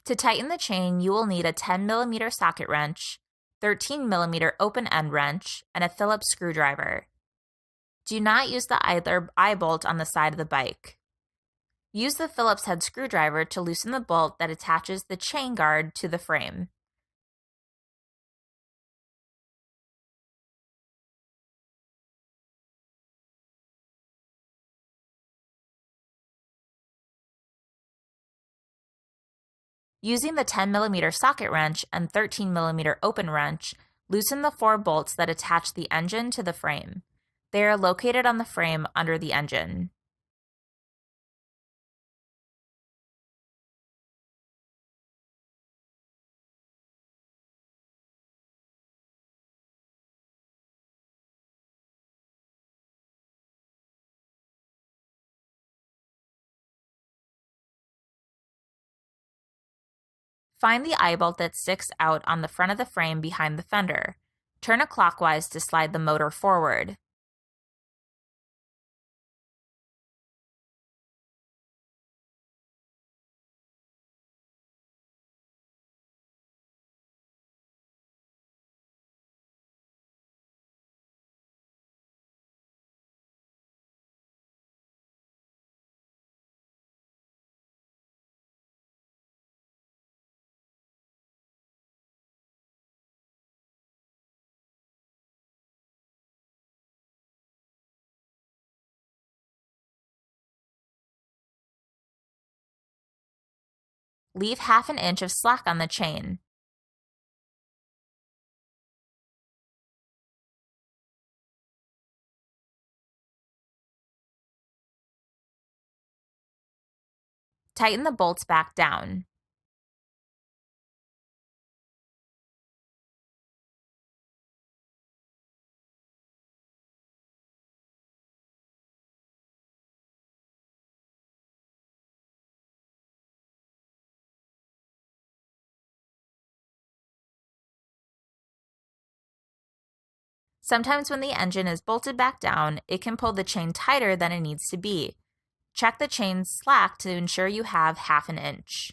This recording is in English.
To tighten the chain, you will need a 10mm socket wrench, 13mm open-end wrench, and a Phillips screwdriver. Do not use the eye bolt on the side of the bike. Use the Phillips head screwdriver to loosen the bolt that attaches the chain guard to the frame. Using the 10mm socket wrench and 13mm open wrench, loosen the 4 bolts that attach the engine to the frame. They are located on the frame under the engine. Find the eye bolt that sticks out on the front of the frame behind the fender. Turn it clockwise to slide the motor forward. Leave half an inch of slack on the chain. Tighten the bolts back down. Sometimes when the engine is bolted back down, it can pull the chain tighter than it needs to be. Check the chain's slack to ensure you have half an inch.